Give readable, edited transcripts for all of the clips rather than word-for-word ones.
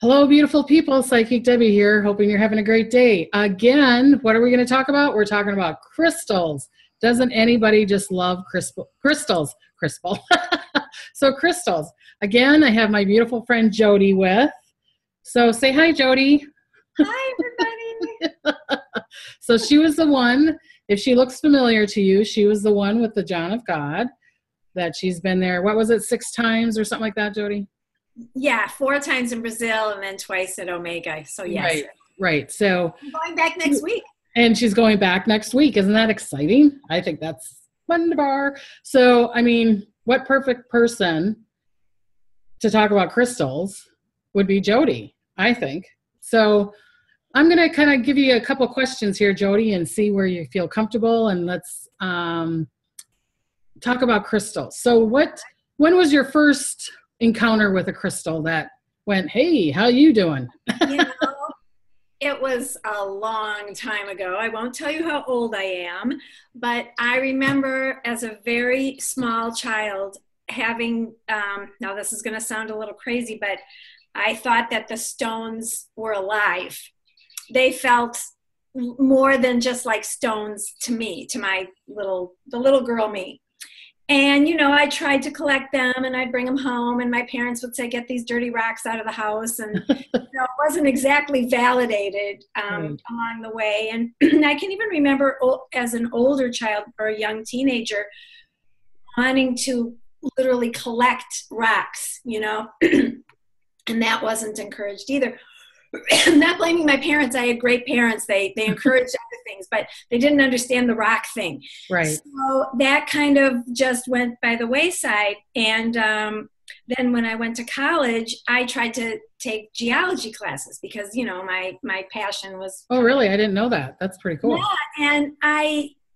Hello, beautiful people. Psychic Debbie here. Hoping you're having a great day. Again, what are we going to talk about? We're talking about crystals. Doesn't anybody just love crystals? Crystal. So crystals. Again, I have my beautiful friend Jody with. So say hi, Jody. Hi, everybody. So she was the one, if she looks familiar to you, she was the one with the John of God that she's been there. What was it, 6 times or something like that, Jody? Yeah, 4 times in Brazil and then twice at Omega. So yes. Right. So I'm going back next week. And she's going back next week. Isn't that exciting? I think that's wonderful. So, I mean, what perfect person to talk about crystals would be Jody, I think. So I'm going to kind of give you a couple questions here, Jody, and see where you feel comfortable. And let's talk about crystals. So when was your first encounter with a crystal that went, hey, how you doing? It was a long time ago. I won't tell you how old I am, but I remember as a very small child having, now this is going to sound a little crazy, but I thought that the stones were alive. They felt more than just like stones to me, to the little girl me. And, I tried to collect them and I'd bring them home and my parents would say, get these dirty rocks out of the house. And it wasn't exactly validated along the way. And I can even remember as an older child or a young teenager wanting to literally collect rocks, and that wasn't encouraged either. I'm not blaming my parents. I had great parents. They encouraged other things, but they didn't understand the rock thing. Right. So that kind of just went by the wayside. And then when I went to college, I tried to take geology classes because, my passion was. Oh, really? I didn't know that. That's pretty cool. Yeah. And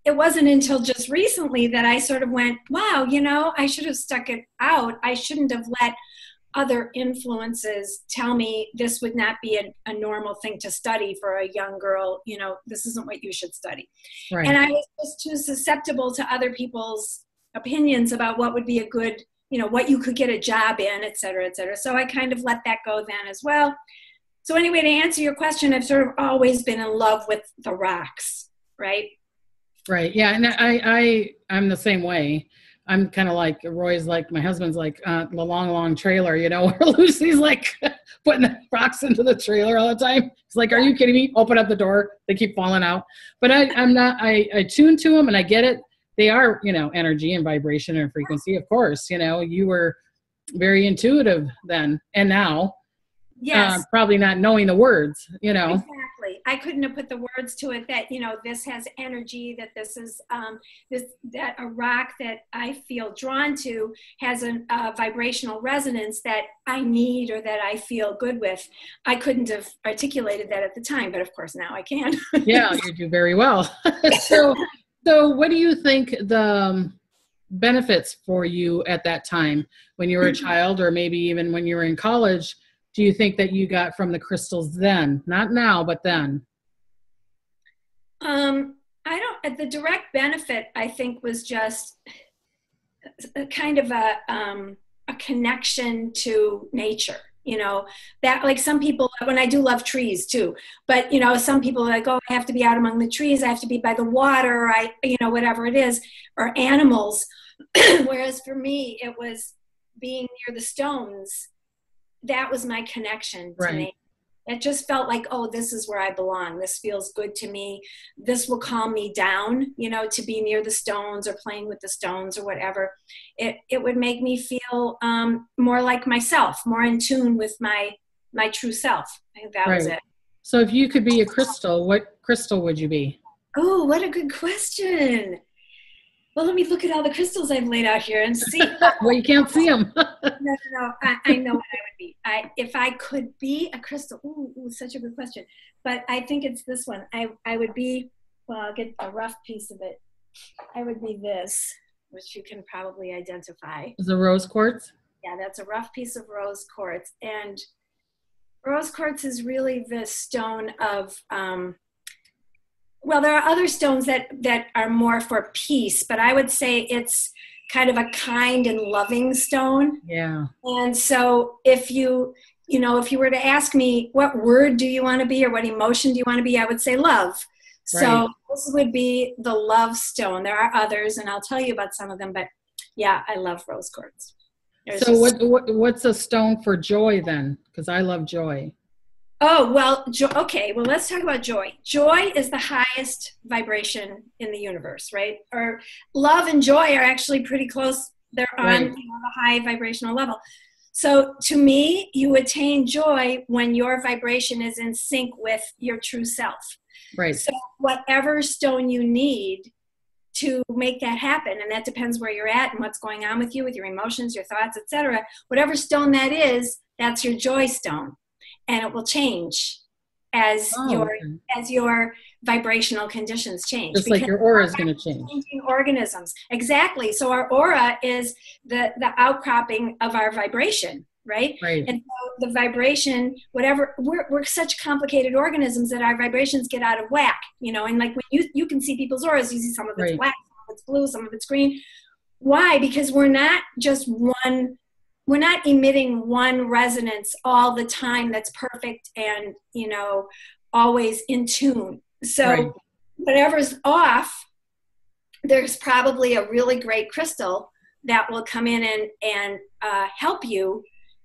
it wasn't until just recently that I sort of went, wow, I should have stuck it out. I shouldn't have let other influences tell me this would not be a normal thing to study for a young girl. This isn't what you should study. Right. And I was just too susceptible to other people's opinions about what would be a good, what you could get a job in, et cetera, et cetera. So I kind of let that go then as well. So anyway, to answer your question, I've sort of always been in love with the rocks, right? Right. Yeah. And I'm the same way. I'm kind of like, Roy's like, my husband's like, the long trailer, where Lucy's like putting the rocks into the trailer all the time. It's like, are you kidding me? Open up the door. They keep falling out. But I'm not, I tune to them and I get it. They are, energy and vibration and frequency, of course. You were very intuitive then and now. Yes. Probably not knowing the words, Exactly. I couldn't have put the words to it that, this has energy, that this is, that a rock that I feel drawn to has a vibrational resonance that I need or that I feel good with. I couldn't have articulated that at the time, but of course now I can. Yeah, you do very well. So what do you think the benefits for you at that time when you were a child or maybe even when you were in college? Do you think that you got from the crystals then? Not now, but then. The direct benefit, I think, was just a kind of a connection to nature. That like some people, when I do love trees too, but some people are like, oh, I have to be out among the trees. I have to be by the water. Whatever it is, or animals. Whereas for me, it was being near the stones. That was my connection to nature. It just felt like, oh, this is where I belong. This feels good to me. This will calm me down, to be near the stones or playing with the stones or whatever. It would make me feel more like myself, more in tune with my true self. I think that was it. So if you could be a crystal, what crystal would you be? Oh, what a good question. Well, let me look at all the crystals I've laid out here and see. Well, you can't see them. No. I know what I would be. If I could be a crystal, ooh, such a good question. But I think it's this one. I would be, well, I'll get a rough piece of it. I would be this, which you can probably identify. Is it rose quartz? Yeah, that's a rough piece of rose quartz. And rose quartz is really the stone of, well, there are other stones that are more for peace, but I would say it's kind of a kind and loving stone. Yeah. And so if you, you know, if you were to ask me, what word do you want to be or what emotion do you want to be, I would say love. So Right. this would be the love stone. There are others, and I'll tell you about some of them, but yeah, I love rose quartz. So what's a stone for joy then? Because I love joy. Oh, well, okay, well, let's talk about joy. Joy is the highest vibration in the universe, right? Or love and joy are actually pretty close. They're on Right. you know, the high vibrational level. So to me, you attain joy when your vibration is in sync with your true self. Right. So whatever stone you need to make that happen, and that depends where you're at and what's going on with you, with your emotions, your thoughts, etc. Whatever stone that is, that's your joy stone. And it will change as your vibrational conditions change. Just like your aura is going to change. Changing organisms. Exactly. So our aura is the outcropping of our vibration, right? Right. And so the vibration, whatever, we're such complicated organisms that our vibrations get out of whack, you know, and like when you can see people's auras, you see some of it's black, some of it's blue, some of it's green. Why? Because we're not just one. We're not emitting one resonance all the time that's perfect and, you know, always in tune. So whatever's off, there's probably a really great crystal that will come in and help you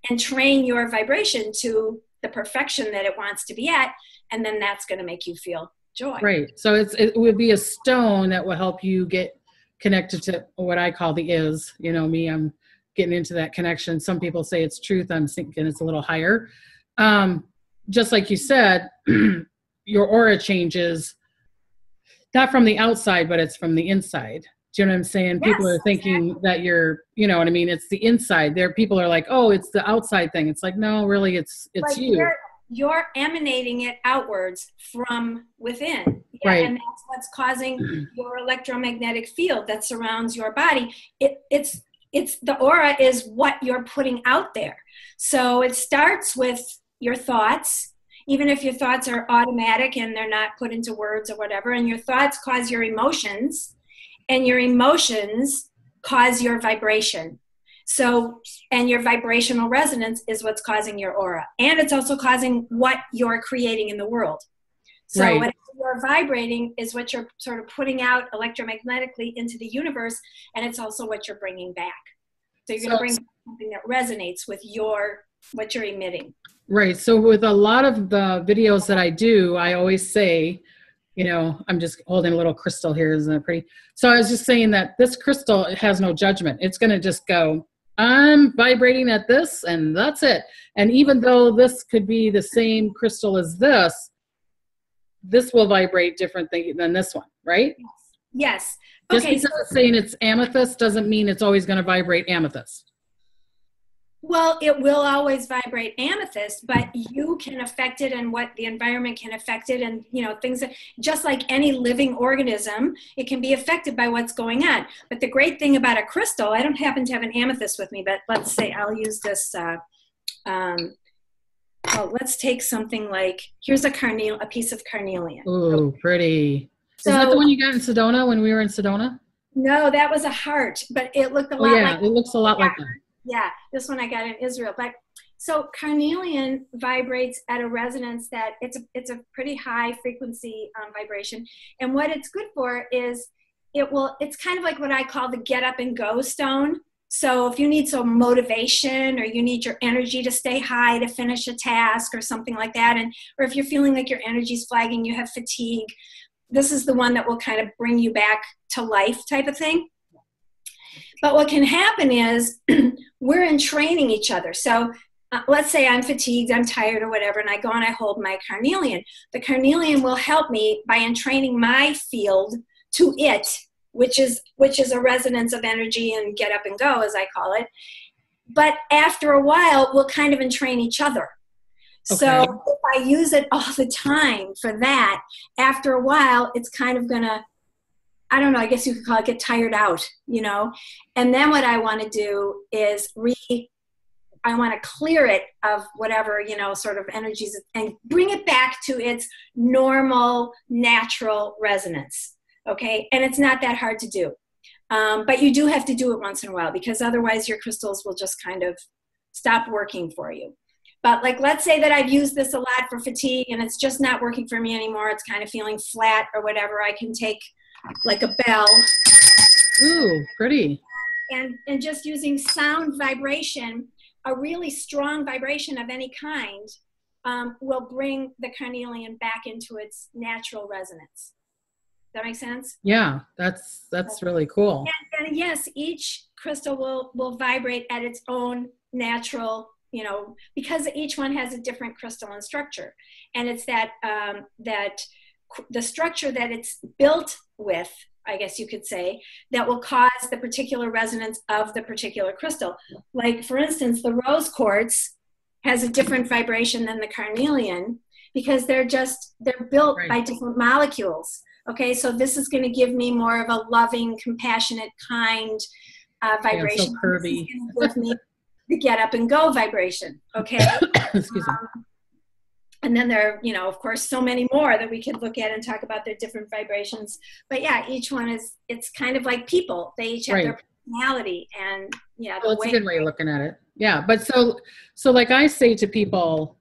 and train your vibration to the perfection that it wants to be at. And then that's going to make you feel joy. Right. So it would be a stone that will help you get connected to what I call the is. You know, me, I'm getting into that connection. Some people say it's truth. I'm thinking it's a little higher. Just like you said, your aura changes, not from the outside, but it's from the inside. Do you know what I'm saying? Yes, people are thinking that you're, you know what I mean? It's the inside. People are like, oh, it's the outside thing. It's like, no, really, it's like you. You're emanating it outwards from within. Yeah, right. And that's what's causing your electromagnetic field that surrounds your body. It's the aura is what you're putting out there. So it starts with your thoughts, even if your thoughts are automatic and they're not put into words or whatever, and your thoughts cause your emotions, and your emotions cause your vibration. So, and your vibrational resonance is what's causing your aura. And it's also causing what you're creating in the world. So whatever you're vibrating is what you're sort of putting out electromagnetically into the universe, and it's also what you're bringing back. So you're going to bring something that resonates with what you're emitting. Right. So with a lot of the videos that I do, I always say, you know, I'm just holding a little crystal here. Isn't it pretty? So I was just saying that this crystal has no judgment. It's going to just go, I'm vibrating at this, and that's it. And even though this could be the same crystal as this will vibrate different than this one, right? Yes. Just because it's saying it's amethyst doesn't mean it's always going to vibrate amethyst. Well, it will always vibrate amethyst, but you can affect it, and what the environment can affect it, and you know, things that, just like any living organism, it can be affected by what's going on. But the great thing about a crystal, I don't happen to have an amethyst with me, but let's say I'll use this. Well, let's take something like, here's a piece of carnelian. Ooh, pretty. So, is that the one you got in Sedona when we were in Sedona? No, that was a heart, but it looked a lot like. It looks a lot like that. Yeah, this one I got in Israel. But so carnelian vibrates at a resonance that it's a pretty high frequency vibration. And what it's good for is it's kind of like what I call the get up and go stone. So if you need some motivation, or you need your energy to stay high to finish a task or something like that, or if you're feeling like your energy's flagging, you have fatigue, this is the one that will kind of bring you back to life type of thing. But what can happen is we're entraining each other. So let's say I'm fatigued, I'm tired or whatever, and I go and I hold my carnelian. The carnelian will help me by entraining my field to it, which is a resonance of energy and get up and go, as I call it. But after a while, we'll kind of entrain each other. Okay. So if I use it all the time for that, after a while, it's kind of gonna, I don't know, I guess you could call it get tired out, you know? And then what I want to do is I want to clear it of whatever, you know, sort of energies and bring it back to its normal, natural resonance. Okay. And it's not that hard to do. But you do have to do it once in a while, because otherwise your crystals will just kind of stop working for you. But like, let's say that I've used this a lot for fatigue and it's just not working for me anymore. It's kind of feeling flat or whatever. I can take like a bell. Ooh, pretty. And just using sound vibration, a really strong vibration of any kind, will bring the carnelian back into its natural resonance. Does that make sense? Yeah, that's really cool. And yes, each crystal will vibrate at its own natural, you know, because each one has a different crystalline structure. And it's that the structure that it's built with, I guess you could say, that will cause the particular resonance of the particular crystal. Like, for instance, the rose quartz has a different vibration than the carnelian because they're built by different molecules. Okay, so this is going to give me more of a loving, compassionate, kind vibration. Yeah, so curvy. Give me the get up and go vibration. Okay. Excuse me. And then there are, you know, of course, so many more that we could look at and talk about their different vibrations. But yeah, each one it's kind of like people. They each have their personality, and yeah. Well, it's a good way of looking at it. Yeah, but so like I say to people,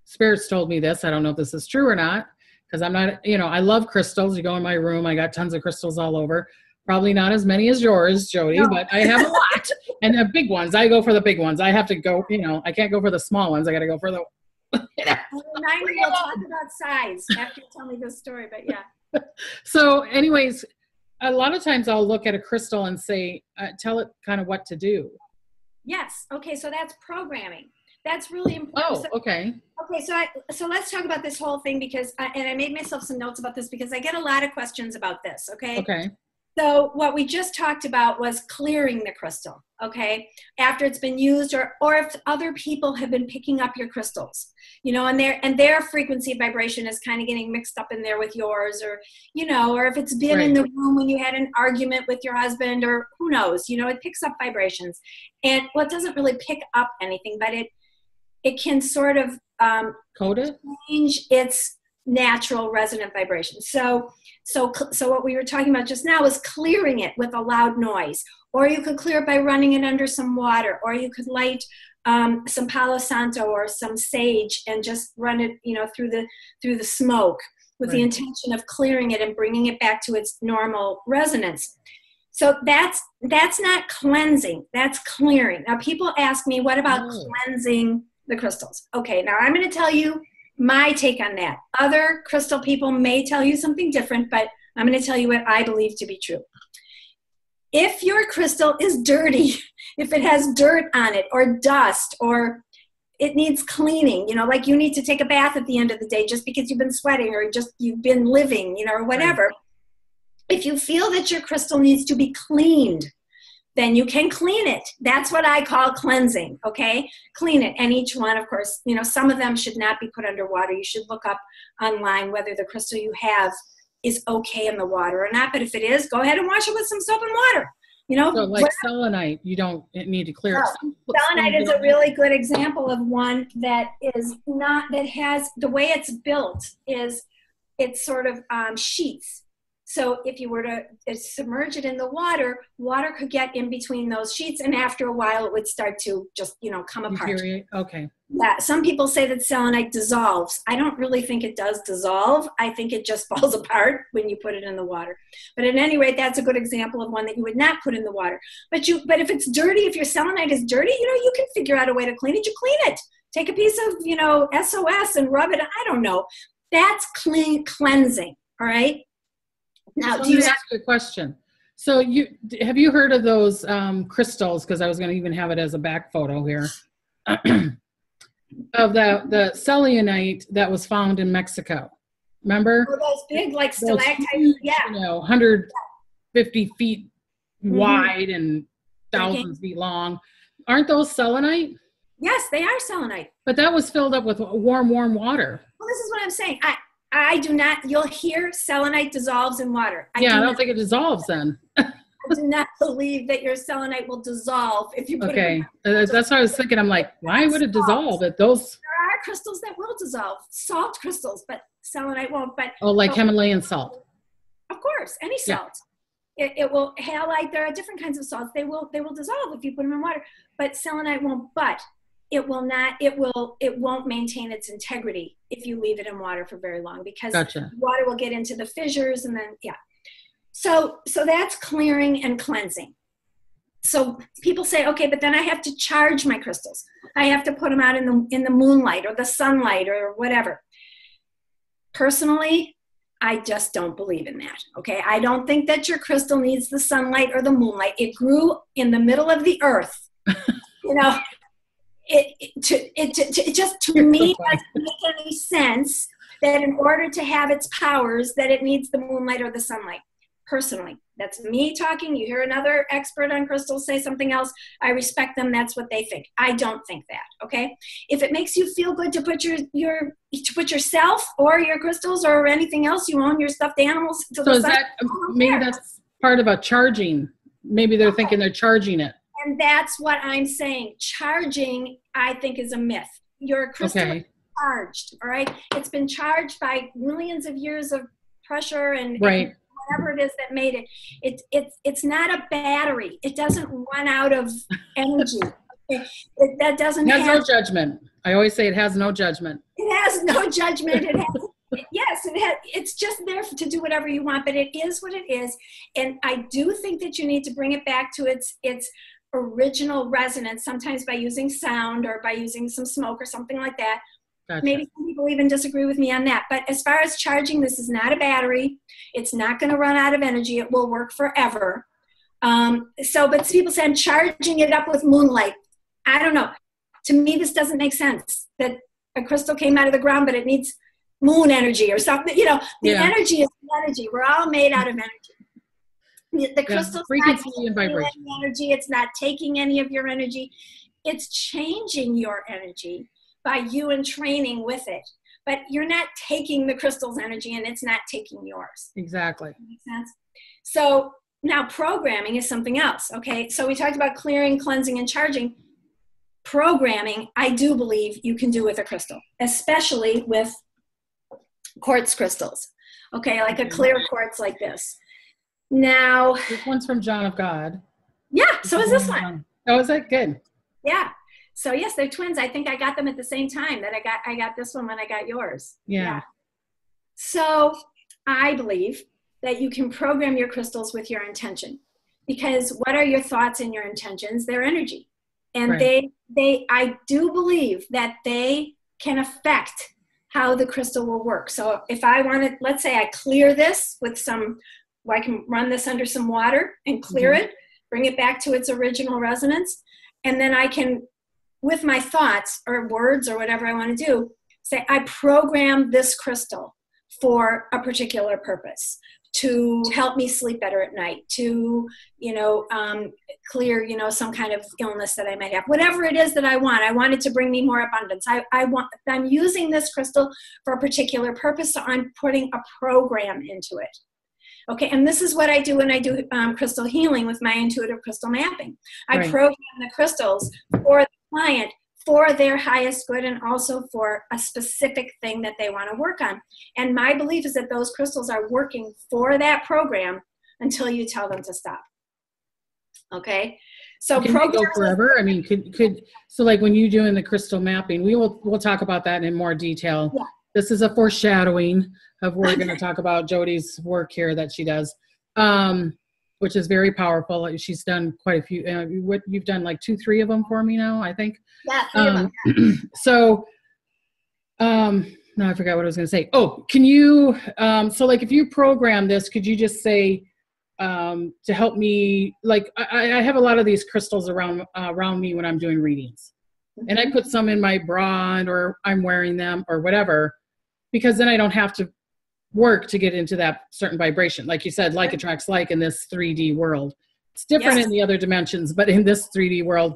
spirits told me this. I don't know if this is true or not, because I'm not, you know, I love crystals. You go in my room, I got tons of crystals all over. Probably not as many as yours, Jody, but I have a lot. And the big ones, I go for the big ones. I have to go, you know, I can't go for the small ones. I got to go for the We'll talk about size after you tell me this story, but yeah. So anyways, a lot of times I'll look at a crystal and say, tell it kind of what to do. Yes. Okay. So that's programming. That's really important. Oh, okay. Okay. So let's talk about this whole thing because, and I made myself some notes about this because I get a lot of questions about this. Okay. Okay. So what we just talked about was clearing the crystal, okay, after it's been used, or if other people have been picking up your crystals, you know, and their frequency of vibration is kind of getting mixed up in there with yours, or, you know, or if it's been in the room when you had an argument with your husband, or who knows, you know, it picks up vibrations. And well, it doesn't really pick up anything, but it can sort of code it, change its natural resonant vibration. So what we were talking about just now is clearing it with a loud noise, or you could clear it by running it under some water, or you could light some Palo Santo or some sage and just run it, you know, through the smoke with the intention of clearing it and bringing it back to its normal resonance. So that's not cleansing, that's clearing. Now people ask me, what about cleansing the crystals? Okay, now I'm going to tell you my take on that. Other crystal people may tell you something different, but I'm going to tell you what I believe to be true. If your crystal is dirty, if it has dirt on it or dust, or it needs cleaning, you know, like you need to take a bath at the end of the day just because you've been sweating or just you've been living, you know, or whatever. If you feel that your crystal needs to be cleaned, then you can clean it. That's what I call cleansing, okay? Clean it. And each one, of course, you know, some of them should not be put under water. You should look up online whether the crystal you have is okay in the water or not. But if it is, go ahead and wash it with some soap and water. You know, so like selenite, you don't need to clear it. Selenite is a really good example of one that is not, that has, the way it's built is it's sort of sheets. So if you were to submerge it in the water, water could get in between those sheets, and after a while it would start to just, you know, come apart. Okay. Yeah, some people say that selenite dissolves. I don't really think it does dissolve. I think it just falls apart when you put it in the water. But at any rate, that's a good example of one that you would not put in the water. But if it's dirty, if your selenite is dirty, you know, you can figure out a way to clean it. You clean it. Take a piece of, you know, SOS and rub it. I don't know. That's cleansing. All right. Now, do you ask you a question? So have you heard of those crystals? Because I was going to even have it as a back photo here of the selenite that was found in Mexico. Remember? Oh, those big, like stalactites. Yeah. You know, 150 feet wide and thousands feet long. Aren't those selenite? Yes, they are selenite. But that was filled up with warm water. Well, this is what I'm saying. I do not, you'll hear selenite dissolves in water. I don't think it dissolves then. I do not believe that your selenite will dissolve if you put it in water. That's what I was thinking. I'm like, why would it dissolve? There are crystals that will dissolve, salt crystals, but selenite won't. But like Himalayan salt. Of course, any salt. Yeah. It will halite. There are different kinds of salts. They will dissolve if you put them in water, but selenite won't. But it will not, it won't maintain its integrity if you leave it in water for very long, because Gotcha. water will get into the fissures and then, yeah. So that's clearing and cleansing. So people say, okay, but then I have to charge my crystals. I have to put them out in the moonlight or the sunlight or whatever. Personally, I just don't believe in that, okay? I don't think that your crystal needs the sunlight or the moonlight. It grew in the middle of the earth. You know, it just, to me, doesn't make any sense that in order to have its powers, that it needs the moonlight or the sunlight. Personally, that's me talking. You hear another expert on crystals say something else, I respect them. That's what they think. I don't think that, okay? If it makes you feel good to put yourself or your crystals or anything else you own, your stuffed animals to so is that maybe that's part of a charging? Maybe they're thinking they're charging it. And that's what I'm saying. Charging, I think, is a myth. Your crystal is charged, all right? It's been charged by millions of years of pressure and right. Whatever it is that made it. It's not a battery. It doesn't run out of energy. That doesn't have no judgment. I always say it has no judgment. It has no judgment. It has, yes, it's just there to do whatever you want, but it is what it is. And I do think that you need to bring it back to its original resonance, sometimes by using sound or by using some smoke or something like that. Gotcha. Maybe some people even disagree with me on that. But as far as charging, this is not a battery. It's not going to run out of energy. It will work forever. But people say, I'm charging it up with moonlight. I don't know. To me, this doesn't make sense. That a crystal came out of the ground, but it needs moon energy or something. You know, the energy is energy. We're all made out of energy. The crystal's not taking any energy. It's not taking any of your energy. It's changing your energy by you and training with it. But you're not taking the crystal's energy and it's not taking yours. Exactly. Makes sense? So now programming is something else, okay? So we talked about clearing, cleansing, and charging. Programming, I do believe you can do with a crystal, especially with quartz crystals, okay? Like a clear quartz like this. Now. This one's from John of God. Yeah, so is this one. Oh, is that good? Yeah. So yes, they're twins. I think I got them at the same time that I got this one when I got yours. Yeah. So I believe that you can program your crystals with your intention, because what are your thoughts and your intentions? They're energy. And I do believe that they can affect how the crystal will work. So if I wanted, let's say I clear this with I can run this under some water and clear it, bring it back to its original resonance. And then I can, with my thoughts or words or whatever I want to do, say, I program this crystal for a particular purpose, to help me sleep better at night, to, clear, some kind of illness that I might have, whatever it is that I want it to bring me more abundance. I'm using this crystal for a particular purpose, so I'm putting a program into it. Okay, and this is what I do when I do crystal healing with my intuitive crystal mapping. I program the crystals for the client for their highest good and also for a specific thing that they want to work on. And my belief is that those crystals are working for that program until you tell them to stop. Okay, so can they go forever? I mean, so like when you're doing the crystal mapping, we'll talk about that in more detail. Yeah. This is a foreshadowing of we're going to talk about Jody's work here that she does, which is very powerful. She's done quite a few. You've done like 2-3 of them for me now, I think. Yeah, 3 of them. So, now I forgot what I was going to say. Oh, can you? So, like, if you program this, could you just say to help me? Like, I have a lot of these crystals around me when I'm doing readings, and I put some in my bra or I'm wearing them or whatever, because then I don't have to work to get into that certain vibration. Like you said, like attracts like in this 3D world. It's different in the other dimensions, but in this 3D world.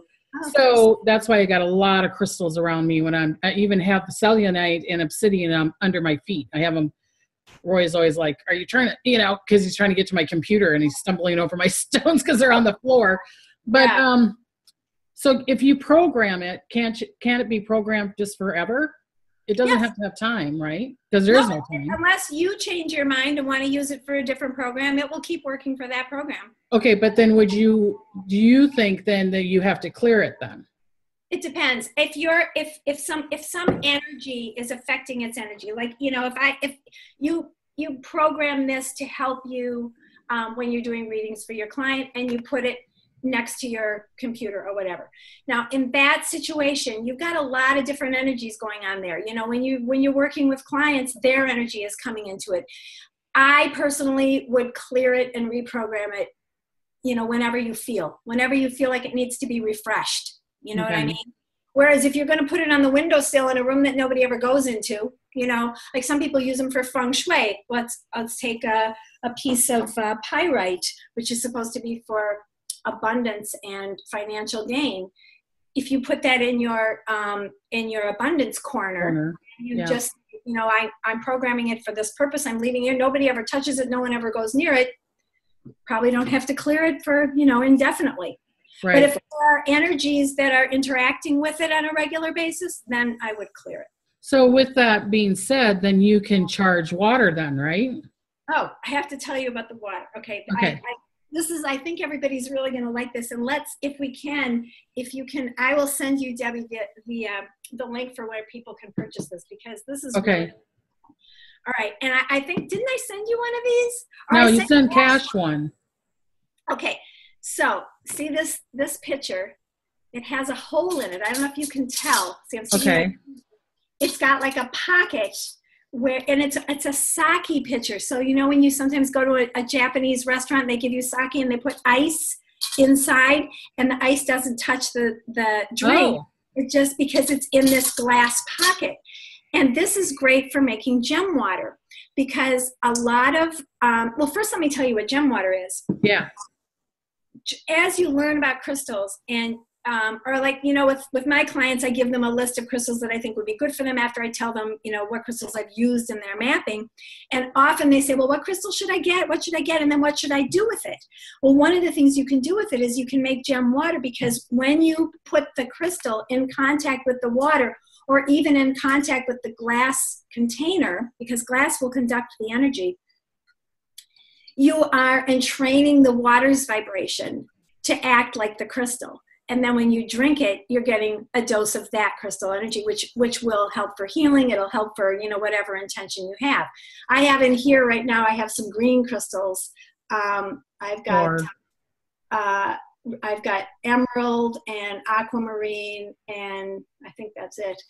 So that's why I got a lot of crystals around me when I even have the selenite and obsidian under my feet. I have them. Roy is always like, are you trying to, because he's trying to get to my computer and he's stumbling over my stones because they're on the floor. But so if you program it, can't it be programmed just forever? It doesn't have to have time, right? Because there is no time. Unless you change your mind and want to use it for a different program, it will keep working for that program. Okay, but then do you think then that you have to clear it then? It depends. If some energy is affecting its energy, like, if you program this to help you when you're doing readings for your client, and you put it next to your computer or whatever. Now, in that situation, you've got a lot of different energies going on there. When you're working with clients, their energy is coming into it. I personally would clear it and reprogram it, whenever you feel like it needs to be refreshed. You know what I mean? Whereas if you're going to put it on the windowsill in a room that nobody ever goes into, like some people use them for feng shui. Let's take a piece of pyrite, which is supposed to be for abundance and financial gain. If you put that in your abundance corner, just, I'm programming it for this purpose. I'm leaving it. Nobody ever touches it. No one ever goes near it. Probably don't have to clear it for, indefinitely. Right. But if there are energies that are interacting with it on a regular basis, then I would clear it. So with that being said, then you can charge water then, right? Oh, I have to tell you about the water. Okay. I think everybody's really going to like this. And if you can, I will send you, Debbie, the link for where people can purchase this, because this is okay. Really, all right. And I think, didn't I send you one of these? No, you sent cash one. Okay. So see this picture, it has a hole in it. I don't know if you can tell. See, I'm seeing okay. It's got like a pocket and it's a sake pitcher. So, when you sometimes go to a Japanese restaurant, they give you sake and they put ice inside, and the ice doesn't touch the drink. Oh. It's just because it's in this glass pocket. And this is great for making gem water, because a lot of, well, first let me tell you what gem water is. Yeah. As you learn about crystals and or like, with my clients, I give them a list of crystals that I think would be good for them after I tell them, what crystals I've used in their mapping. And often they say, well, what crystal should I get? What should I get? And then what should I do with it? Well, one of the things you can do with it is you can make gem water, because when you put the crystal in contact with the water, or even in contact with the glass container, because glass will conduct the energy, you are entraining the water's vibration to act like the crystal. And then when you drink it, you're getting a dose of that crystal energy, which will help for healing. It'll help for, whatever intention you have. I have in here right now, I have some green crystals. I've got emerald and aquamarine, and I think that's it.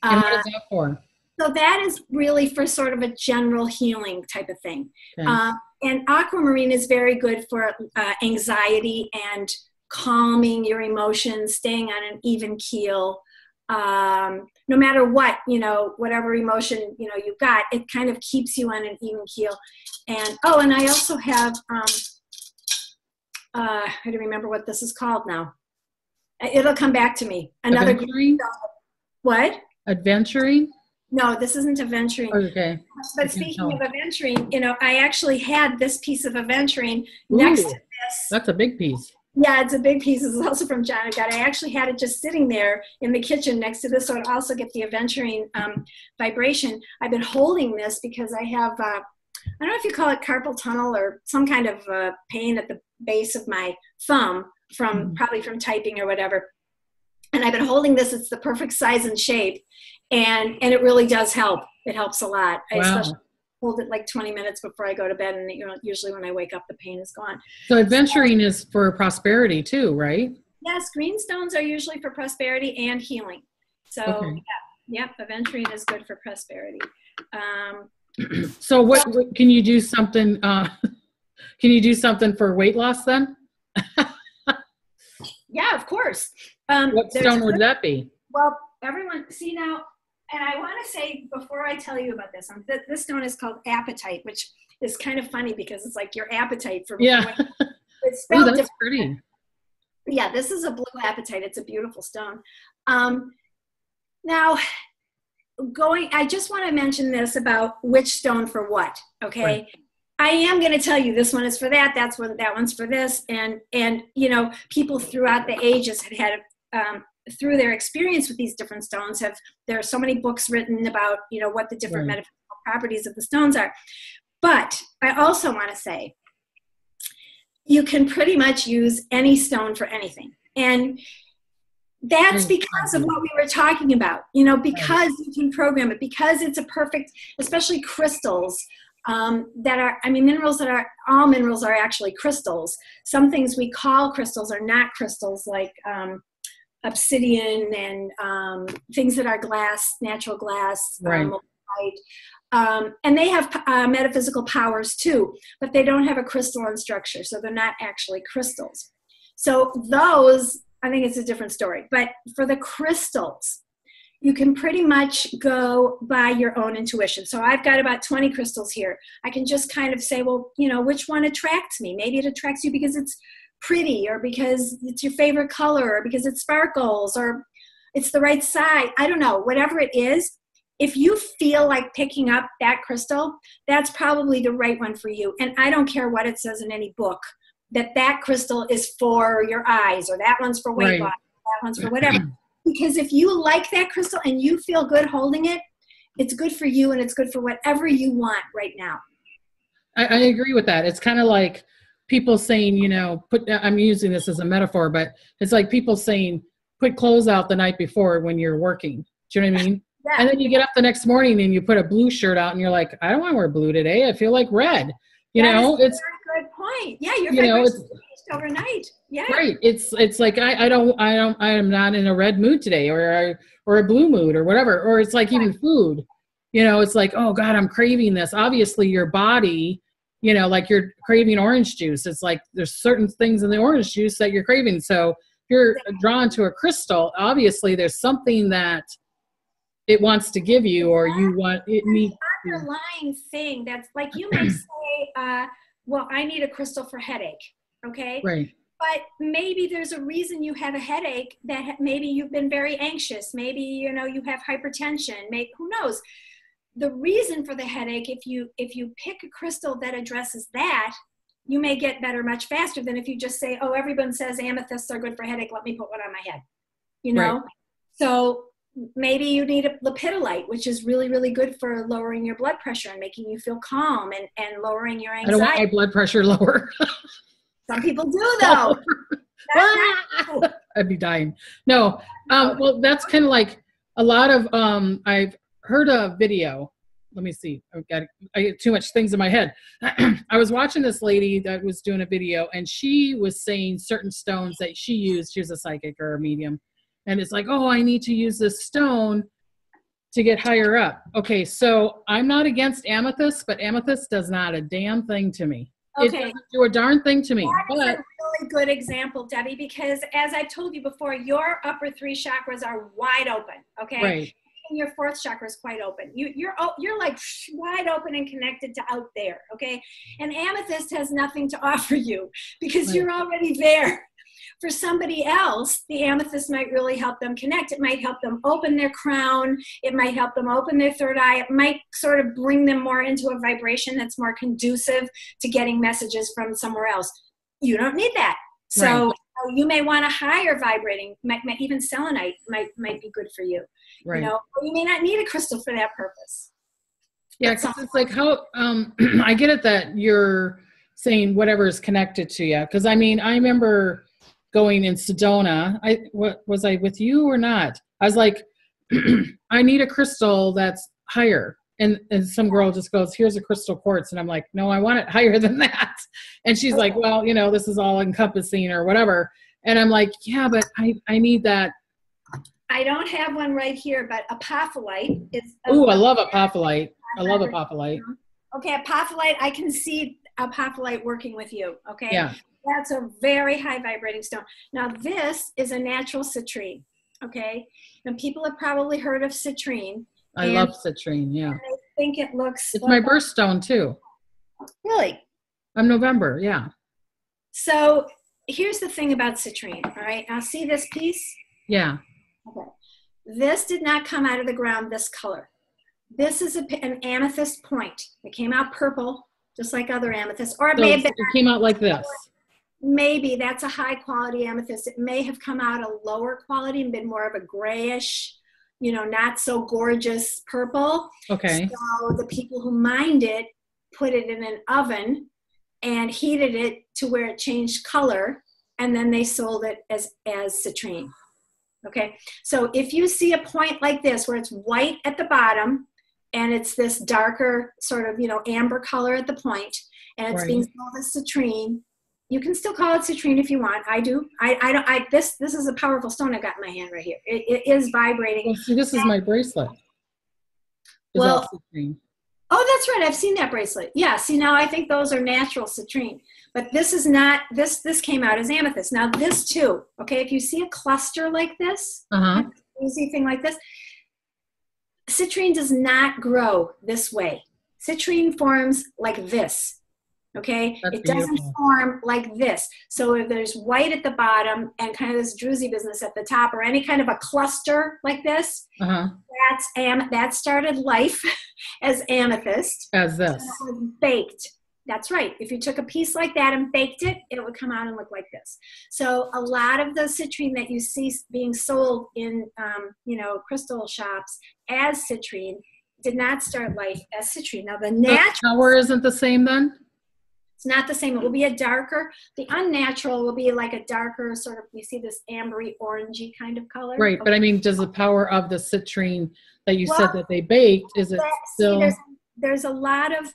And what is that for? So that is really for sort of a general healing type of thing. Okay. And aquamarine is very good for anxiety and calming your emotions, staying on an even keel. No matter what, whatever emotion, you've got, it kind of keeps you on an even keel. And, and I also have, I don't remember what this is called now. It'll come back to me. Another aventurine? What? Aventurine? No, this isn't aventurine. Okay. But speaking of aventurine, I actually had this piece of aventurine next to this. That's a big piece. Yeah, it's a big piece. This is also from John. I actually had it just sitting there in the kitchen next to this, so I'd also get the aventurine vibration. I've been holding this because I have, I don't know if you call it carpal tunnel or some kind of pain at the base of my thumb probably from typing or whatever. And I've been holding this. It's the perfect size and shape. And it really does help. It helps a lot. Wow. I especially hold it like 20 minutes before I go to bed. And usually when I wake up, the pain is gone. So aventurine is for prosperity too, right? Yes. Green stones are usually for prosperity and healing. So okay. yeah, aventurine is good for prosperity. So what can you do something, can you do something for weight loss then? Yeah, of course. What stone would that be? Well, everyone, see now, and I want to say before I tell you about this, this stone is called apatite, which is kind of funny because it's like your appetite for. Yeah. It's spelled that's pretty. Yeah, this is a blue apatite. It's a beautiful stone. Now, I just want to mention this about which stone for what. Okay. Right. I am going to tell you this one is for that. That one's for this. And people throughout the ages have had, through their experience with these different stones, there are so many books written about, what the different right. metaphysical properties of the stones are. But I also want to say, you can pretty much use any stone for anything. And That's because of what we were talking about, you know, because you can program it, because it's a perfect, especially crystals that are, I mean, all minerals are actually crystals. Some things we call crystals are not crystals, like obsidian and things that are glass, natural glass, and they have metaphysical powers too, but they don't have a crystalline structure, so they're not actually crystals. So those, I think it's a different story. But for the crystals, you can pretty much go by your own intuition. So I've got about 20 crystals here. I can just kind of say, well, you know, which one attracts me? Maybe it attracts you because it's pretty, or because it's your favorite color, or because it sparkles, or it's the right size. I don't know, whatever it is. If you feel like picking up that crystal, that's probably the right one for you. And I don't care what it says in any book, that crystal is for your eyes, or that one's for weight loss, that one's for whatever. Because if you like that crystal and you feel good holding it, it's good for you, and it's good for whatever you want right now. I agree with that. It's kind of like people saying, you know, I'm using this as a metaphor, but it's like people saying, put clothes out the night before when you're working. Do you know what I mean? Yeah. And then you get up the next morning and you put a blue shirt out and you're like, I don't want to wear blue today. I feel like red. You know, it's a good point. Yeah, your vibration changed overnight. Yeah, right. It's like I am not in a red mood today, or a blue mood, or whatever. Or it's like even food. You know, it's like, oh God, I'm craving this. Obviously, your body, you know, like you're craving orange juice. It's like there's certain things in the orange juice that you're craving. So if you're drawn to a crystal, obviously there's something that it wants to give you, or you want it needs. Underlying thing that's like, you may say, well, I need a crystal for headache. Okay. Right. But maybe there's a reason you have a headache, that maybe you've been very anxious. Maybe, you know, you have hypertension. Maybe, who knows? The reason for the headache, if you pick a crystal that addresses that, you may get better much faster than if you just say, oh, everyone says amethysts are good for headache, let me put one on my head. You know? Right. So maybe you need a lepidolite, which is really, really good for lowering your blood pressure and making you feel calm and lowering your anxiety. I don't want my blood pressure lower. Some people do, though. I'd be dying. No. Well, that's kind of like a lot of, I've heard a video. Let me see. I get too much things in my head. I was watching this lady that was doing a video, and she was saying certain stones that she used. She was a psychic or a medium. And it's like, oh, I need to use this stone to get higher up. Okay, so I'm not against amethyst, but amethyst does not a damn thing to me. Okay. It doesn't do a darn thing to me. That is a really good example, Debbie, because as I told you before, your upper 3 chakras are wide open, okay? Right. And your 4th chakra is quite open. You're like wide open and connected to out there, okay? And amethyst has nothing to offer you because you're already there. For somebody else, the amethyst might really help them connect. It might help them open their crown. It might help them open their 3rd eye. It might sort of bring them more into a vibration that's more conducive to getting messages from somewhere else. You don't need that. So you may want a higher vibrating, even selenite might be good for you. Right. You know, or you may not need a crystal for that purpose. Yeah, because it's like how I get it that you're saying whatever is connected to you. Because I mean, I remember going in Sedona. Was I with you or not? I was like, I need a crystal that's higher. And some girl just goes, here's a crystal quartz. And I'm like, no, I want it higher than that. And she's like, well, you know, this is all encompassing or whatever. And I'm like, yeah, but I need that. I don't have one right here, but apophyllite is. Ooh, I love apophyllite. I love apophyllite. Okay, apophyllite, I can see apophyllite working with you, okay? Yeah. That's a very high vibrating stone. Now, this is a natural citrine, okay? And people have probably heard of citrine. I love citrine, yeah. And I think it looks... It's my birthstone, too. Really? I'm November, yeah. So here's the thing about citrine, all right? Now, see this piece? Yeah. Okay. This did not come out of the ground this color. This is an amethyst point. It came out purple, just like other amethysts. Or it may have been... It came out like this. Maybe that's a high quality amethyst. It may have come out a lower quality and been more of a grayish, you know, not so gorgeous purple. Okay. So the people who mined it put it in an oven and heated it to where it changed color, and then they sold it as citrine. Okay, so if you see a point like this where it's white at the bottom and it's this darker sort of, amber color at the point, and it's being sold as citrine, you can still call it citrine if you want. I do. I don't. This is a powerful stone I got in my hand right here. It is vibrating. Well, see, this is my bracelet. Well, oh, that's right. I've seen that bracelet. Yeah. See, now I think those are natural citrine, but this is not. This came out as amethyst. Now this too. Okay, if you see a cluster like this, easy thing like this, citrine does not grow this way. Citrine forms like this. Okay, it doesn't form like this. So if there's white at the bottom and kind of this druzy business at the top, or any kind of a cluster like this, that started life as amethyst. As this. And it was baked. That's right. If you took a piece like that and baked it, it would come out and look like this. So a lot of the citrine that you see being sold in, crystal shops as citrine did not start life as citrine. Now the natural power isn't the same then? It's not the same. It will be a darker. The unnatural will be like a darker sort of, you see this ambery orangey kind of color. Right. Okay. But I mean, does the power of the citrine that you said that they baked, is it still? There's a lot of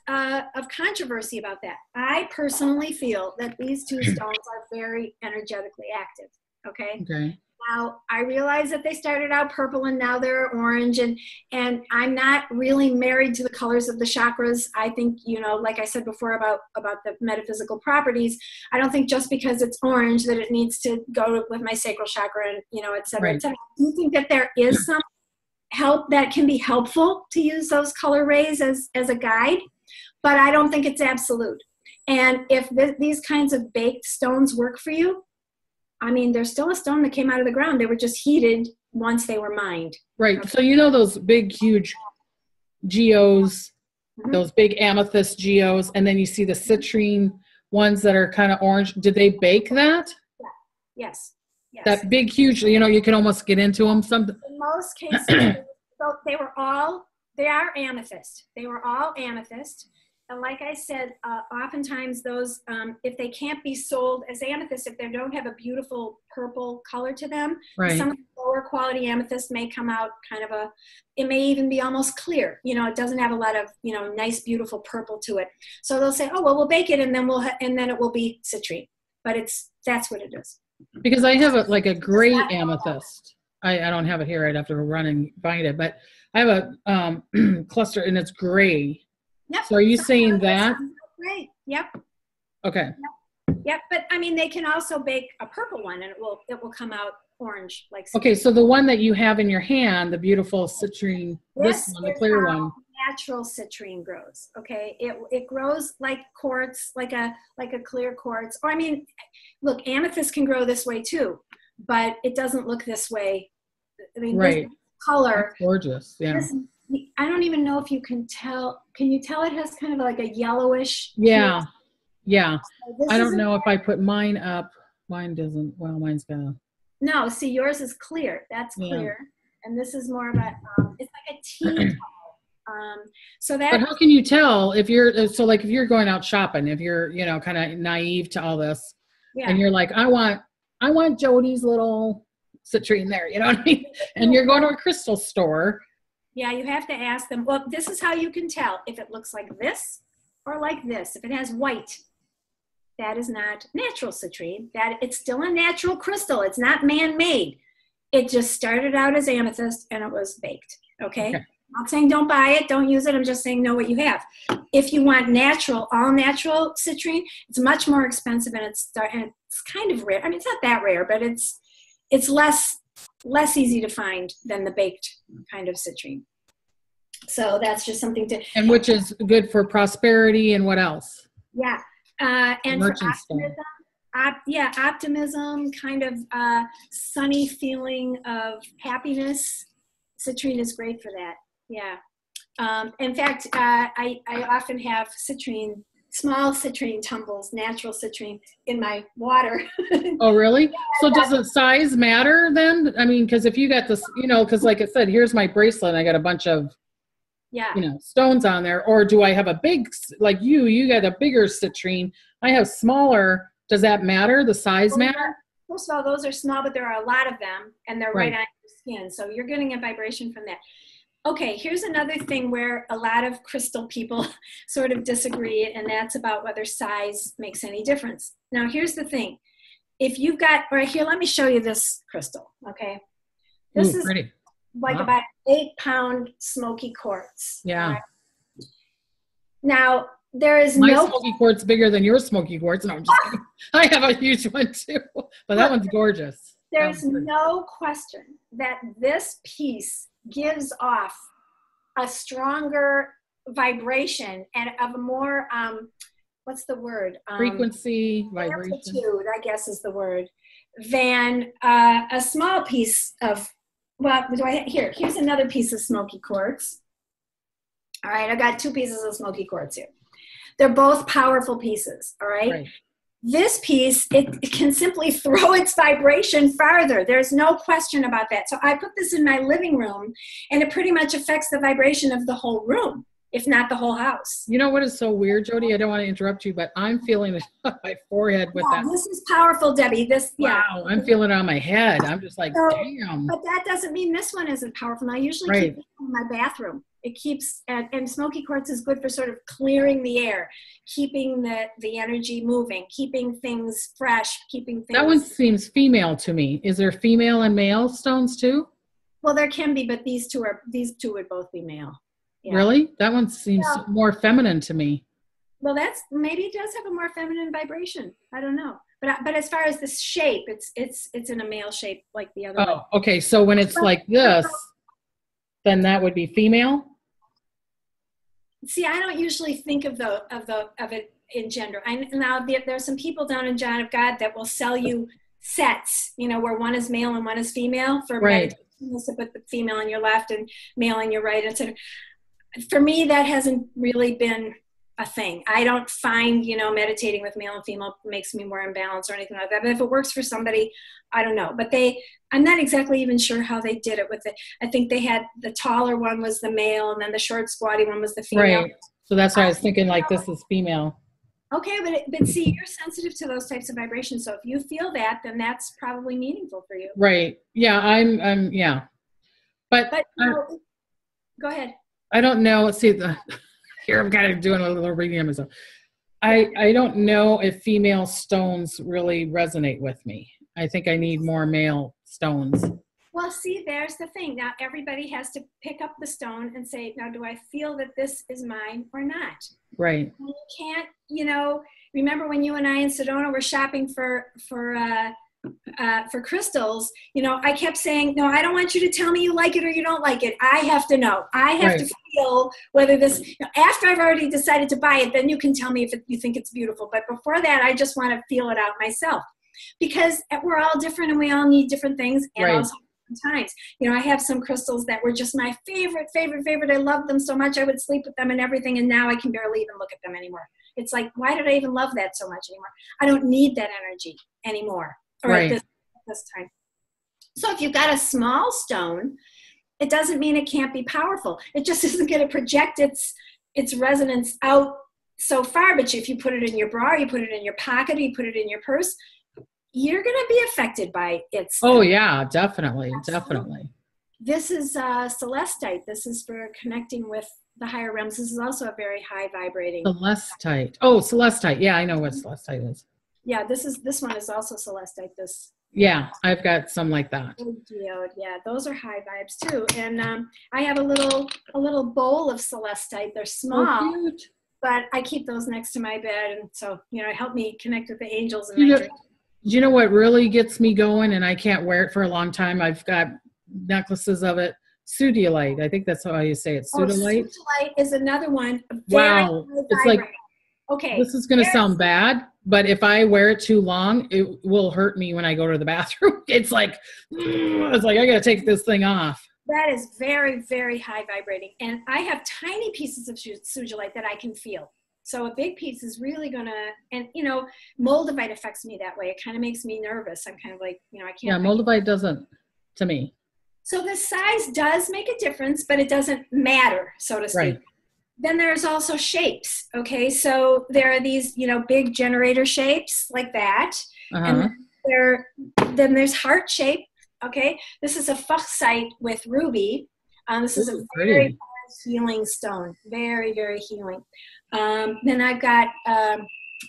controversy about that. I personally feel that these two stones are very energetically active. Okay. Okay. Now, I realize that they started out purple and now they're orange, and I'm not really married to the colors of the chakras. I think, like I said before about the metaphysical properties, I don't think just because it's orange that it needs to go with my sacral chakra and, et cetera, et cetera. I do think that there is some help that can be helpful to use those color rays as a guide, but I don't think it's absolute. And if these kinds of baked stones work for you, I mean, there's still a stone that came out of the ground. They were just heated once they were mined. Right. Okay. So those big, huge geos, those big amethyst geos, and then you see the citrine ones that are kind of orange. Did they bake that? Yeah. Yes. That big, huge, you can almost get into them. In most cases, they are amethyst. They were all amethyst. And like I said, oftentimes those, if they can't be sold as amethyst, if they don't have a beautiful purple color to them, some of the lower quality amethyst may come out it may even be almost clear. It doesn't have a lot of, nice, beautiful purple to it. So they'll say, oh, well, we'll bake it and then then it will be citrine. But that's what it is. Because I have a gray amethyst. I don't have it here. I'd have to run and find it. But I have a cluster and it's gray. Yep. So are you saying that? Right. Yep. Okay. Yep. But I mean, they can also bake a purple one, and it will come out orange like. Okay, so the one that you have in your hand, the beautiful citrine, this one, the clear one. Natural citrine grows. Okay, it grows like quartz, like a clear quartz. Or I mean, look, amethyst can grow this way too, but it doesn't look this way. I mean, this color. That's gorgeous. Yeah. I don't even know if you can tell. Can you tell it has kind of like a yellowish? Yeah. Hue? Yeah. So I don't know if I put mine up. Mine doesn't. Well, mine's gonna. No, see, yours is clear. That's clear. And this is more of a, it's like a tea towel. But how can you tell if you're, if you're going out shopping, if you're, kind of naive to all this, and you're like, I want Jody's little citrine there, you know what I mean? And you're going to a crystal store. Yeah, you have to ask them, well, this is how you can tell if it looks like this or like this. If it has white, that is not natural citrine. That it's still a natural crystal. It's not man-made. It just started out as amethyst and it was baked. Okay? I'm not saying don't buy it, don't use it. I'm just saying know what you have. If you want natural, all natural citrine, it's much more expensive and it's kind of rare. I mean, it's not that rare, but it's less easy to find than the baked kind of citrine. So that's just something to. And which is good for prosperity and what else? Yeah. And for optimism, optimism, kind of sunny feeling of happiness. Citrine is great for that. Yeah. In fact, I often have small citrine tumbles, natural citrine in my water. Oh, really? So does the size matter then? I mean, because if you got this, because like I said, here's my bracelet, and I got a bunch of stones on there, or do I have a big, like you got a bigger citrine, I have smaller, does that matter? The size matter? first of all, those are small, but there are a lot of them, and they're right Right. on your skin. So you're getting a vibration from that. Okay, here's another thing where a lot of crystal people sort of disagree, and that's about whether size makes any difference. Now, here's the thing. If you've got, right here, let me show you this crystal, okay? This Ooh, is pretty. like Wow. about 8-pound smoky quartz. Yeah. Right? Now, there is My no, smoky quartz bigger than your smoky quartz. No, I'm just kidding. I have a huge one too, but that one's gorgeous. there's no question that this piece gives off a stronger vibration and of a more, what's the word? Frequency, vibration. Amplitude, I guess is the word, than a small piece of, well, here's another piece of smoky quartz. All right, I got 2 pieces of smoky quartz here. They're both powerful pieces, all right? Right. This piece, it can simply throw its vibration farther. There's no question about that. So I put this in my living room, and it pretty much affects the vibration of the whole room, if not the whole house. You know what is so weird, Jody? I don't want to interrupt you, but I'm feeling it on my forehead with that. This is powerful, Debbie. This, yeah. Wow, I'm feeling it on my head. I'm just like, So, damn. but that doesn't mean this one isn't powerful. And I usually Right. keep it in my bathroom. It keeps, and smoky quartz is good for sort of clearing the air, keeping the energy moving, keeping things fresh, keeping things. That one seems female to me. Is there female and male stones too? Well, there can be, but these two would both be male. Yeah. Really? That one seems Yeah. more feminine to me. Well, maybe it does have a more feminine vibration. I don't know. But as far as the shape, it's in a male shape like the other one. Oh, okay. So when it's like this, then that would be female? See, I don't usually think of it in gender. Now there's some people down in John of God that will sell you sets, where one is male and one is female for Right. meditation. So put the female on your left and male on your right, etc. For me, that hasn't really been a thing. I don't find, meditating with male and female makes me more imbalanced or anything like that. But if it works for somebody, I don't know. But I'm not exactly even sure how they did it with it. I think they had the taller one was the male, and then the short squatty one was the female. Right. So that's why I was thinking like this is female. Okay, but see, you're sensitive to those types of vibrations. So if you feel that, then that's probably meaningful for you. Right. Yeah, I'm yeah. But Go ahead. I don't know. See, here I'm kind of doing a little reading of myself. I don't know if female stones really resonate with me. I think I need more male stones. Well, see, there's the thing. Now, everybody has to pick up the stone and say, now, do I feel that this is mine or not? Right. And you can't, remember when you and I in Sedona were shopping for crystals, I kept saying, no, I don't want you to tell me you like it or you don't like it. I have to know. I have to feel whether this, after I've already decided to buy it, then you can tell me if you think it's beautiful. But before that, I just want to feel it out myself, because we're all different and we all need different things. And also times, I have some crystals that were just my favorite. I loved them so much. I would sleep with them and everything. And now I can barely even look at them anymore. It's like, why did I even love that so much anymore? I don't need that energy anymore. Or at this time. So if you've got a small stone, it doesn't mean it can't be powerful. It just isn't going to project its resonance out so far. But if you put it in your bra, you put it in your pocket, you put it in your purse, you're going to be affected by its. Oh yeah, definitely. This is celestite. This is for connecting with the higher realms. This is also a very high vibrating. Celestite. Oh, celestite. Yeah, I know what celestite is. Yeah, this one is also celestite. Yeah, I've got some like that. Geode, yeah, those are high vibes too. And I have a little bowl of celestite. They're small, but I keep those next to my bed, and so help me connect with the angels. And do you know what really gets me going? And I can't wear it for a long time. I've got necklaces of it. Sudolite. I think that's how you say it. Sudolite. Sudolite is another one. Wow, it's like. Okay. This is going to sound bad, but if I wear it too long, it will hurt me when I go to the bathroom. It's like I got to take this thing off. That is very, very high vibrating. And I have tiny pieces of sudolite that I can feel. So a big piece is really going to, and moldavite affects me that way. It kind of makes me nervous. I'm kind of like, I can't. Yeah, moldavite doesn't to me. So the size does make a difference, but it doesn't matter, so to speak. Right. Then there's also shapes. Okay, so there are these, big generator shapes like that. And then there's heart shape. Okay, this is a fuchsite with ruby. This is a very healing stone, very, very healing. Then I've got,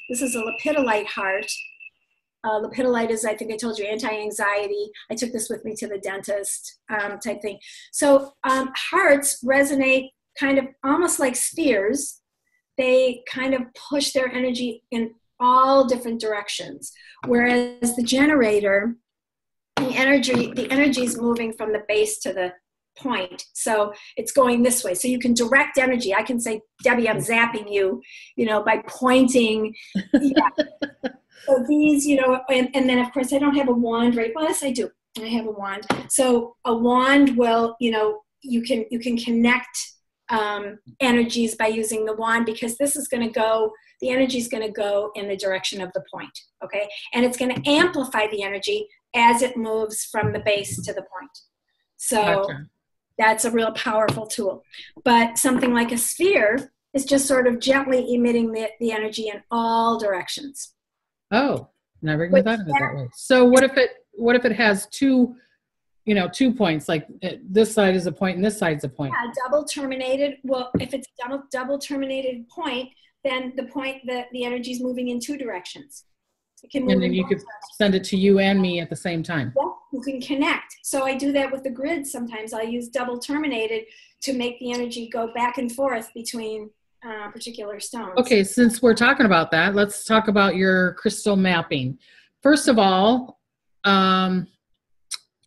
this is a lepidolite heart. Lepidolite is, I think I told you, anti-anxiety. I took this with me to the dentist type thing. So hearts resonate kind of almost like spheres. They kind of push their energy in all different directions. Whereas the generator, the energy is moving from the base to the point. So it's going this way. So you can direct energy. I can say, Debbie, I'm zapping you, by pointing. Yeah. So these, and then of course I don't have a wand, right? Well, yes, I do. I have a wand. So a wand will, you can connect energies by using the wand, because this is going to go, the energy is going to go in the direction of the point. Okay. And it's going to amplify the energy as it moves from the base to the point. So that's a real powerful tool. But something like a sphere is just sort of gently emitting the energy in all directions. Oh, never even thought of it that way. So what if it has two points, like this side is a point and this side's a point? Yeah, double terminated. Well, if it's double terminated point, then the energy is moving in two directions. It can move and then you could send it to you and me at the same time. Yeah, you can connect. So I do that with the grid sometimes. I'll use double terminated to make the energy go back and forth between particular stones. Okay, since we're talking about that, let's talk about your crystal mapping. First of all,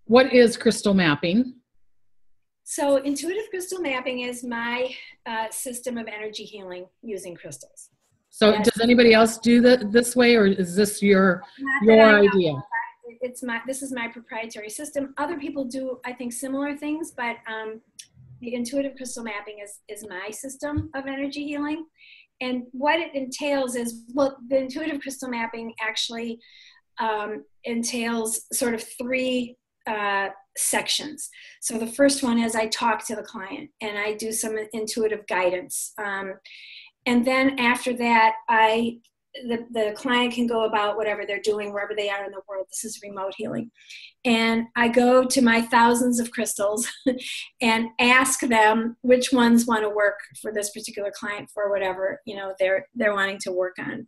what is crystal mapping? So intuitive crystal mapping is my system of energy healing using crystals. So does anybody else do that this way, or is this your idea? This is my proprietary system. Other people do, I think, similar things, but the intuitive crystal mapping is my system of energy healing. And what it entails is, well, the intuitive crystal mapping actually entails sort of three sections. So the first one is I talk to the client and I do some intuitive guidance. And then after that, the client can go about whatever they're doing, wherever they are in the world. This is remote healing. And I go to my thousands of crystals and ask them which ones want to work for this particular client for whatever, they're wanting to work on.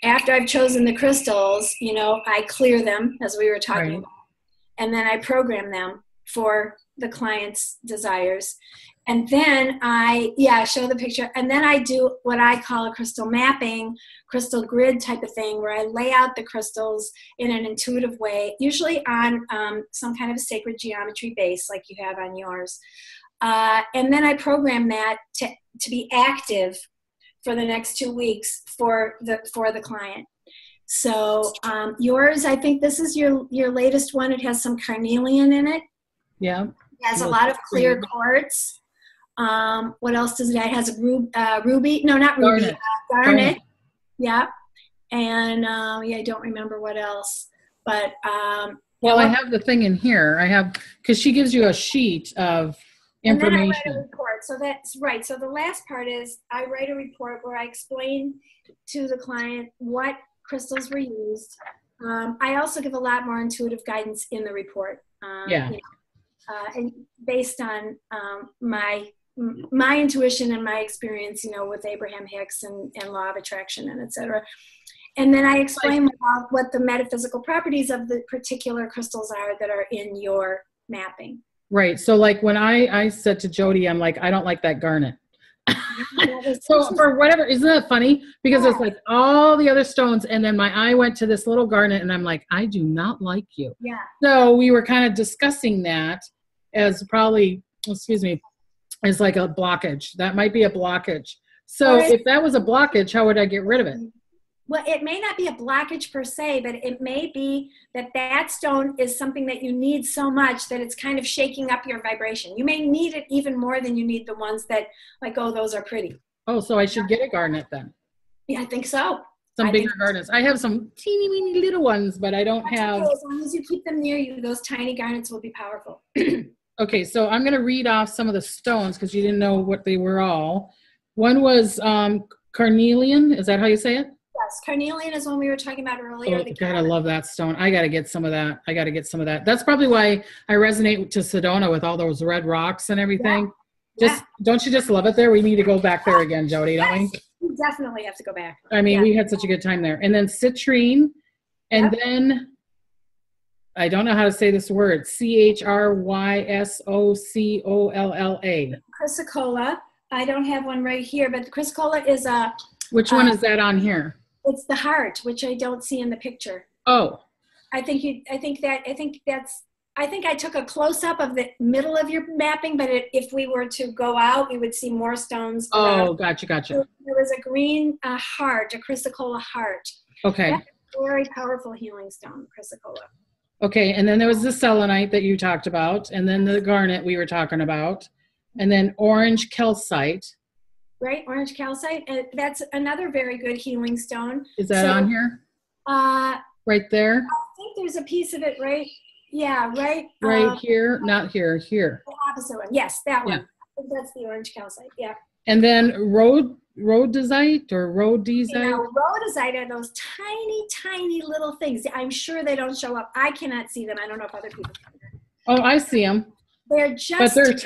After I've chosen the crystals, I clear them, as we were talking about, and then I program them for the client's desires. And then I show the picture. And then I do what I call a crystal mapping, crystal grid type of thing, where I lay out the crystals in an intuitive way, usually on some kind of a sacred geometry base like you have on yours. And then I program that to be active for the next 2 weeks for the client. So yours, I think this is your latest one. It has some carnelian in it. Yeah. It has a lot of clear quartz. What else does it have? It has a ruby. No, not ruby. Garnet. Yeah. And I don't remember what else. But well, I have the thing in here. I have, because she gives you a sheet of information. And then I write a report. So that's right. So the last part is I write a report where I explain to the client what crystals were used. I also give a lot more intuitive guidance in the report. And based on my intuition and my experience, with Abraham Hicks and law of attraction and etc. And then I explain what the metaphysical properties of the particular crystals are that are in your mapping. Right. So like when I said to Jody, I'm like, I don't like that garnet. So for whatever, isn't that funny? Because it's like all the other stones, and then my eye went to this little garnet, and I'm like, I do not like you. Yeah. So we were kind of discussing that as probably, as like a blockage. That might be a blockage. So if that was a blockage, how would I get rid of it? Well, it may not be a blockage per se, but it may be that stone is something that you need so much that it's kind of shaking up your vibration. You may need it even more than you need the ones that, like, oh, those are pretty. Oh, so I should get a garnet then? Yeah, I think so. Some bigger garnets. I have some teeny weeny little ones, but I don't have. Okay, as long as you keep them near you, those tiny garnets will be powerful. Okay, so I'm going to read off some of the stones because you didn't know what they were all. One was carnelian. Is that how you say it? Yes, carnelian is one we were talking about earlier. Oh, God, I love that stone. I got to get some of that. I got to get some of that. That's probably why I resonate to Sedona with all those red rocks and everything. Just don't you just love it there? We need to go back there again, Jody, don't we? We definitely have to go back. I mean, we had such a good time there. And then citrine, and then I don't know how to say this word. Chryssocolla. Chrysocolla. I don't have one right here, but the chrysocolla is a. Which one is that on here? It's the heart, which I don't see in the picture. Oh. I think I took a close up of the middle of your mapping, but if we were to go out, we would see more stones. Oh, gotcha. There was a green heart, a chrysocolla heart. Okay. That's a very powerful healing stone, chrysocolla. Okay, and then there was the selenite that you talked about, and then the garnet we were talking about, and then orange calcite. Right, orange calcite. That's another very good healing stone. Is that on here? Right there? I think there's a piece of it right. Yeah, right. Right here, not here, here. The opposite one. Yes, that one. Yeah. I think that's the orange calcite. Yeah. And then rhodesite or rhodesite? Now, rhodesite are those tiny, tiny little things. I'm sure they don't show up. I cannot see them. I don't know if other people can. Oh, I see them. They're just. But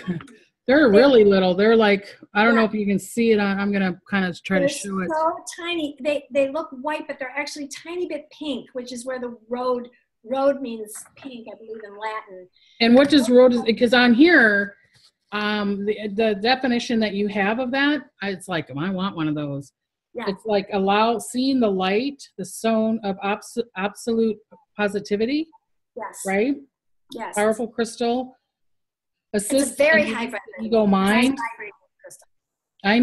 they're really little. They're like, I don't know if you can see it on, I'm going to kind of try to show it. They're so tiny. They look white, but they're actually tiny bit pink, which is where the road means pink, I believe, in Latin. And what does rhode, because on here, the definition that you have of that, it's like, I want one of those. Yeah. It's like seeing the light, the zone of absolute positivity. Yes. Right? Yes. Powerful crystal. It's a very high vibrating. Ego mind. I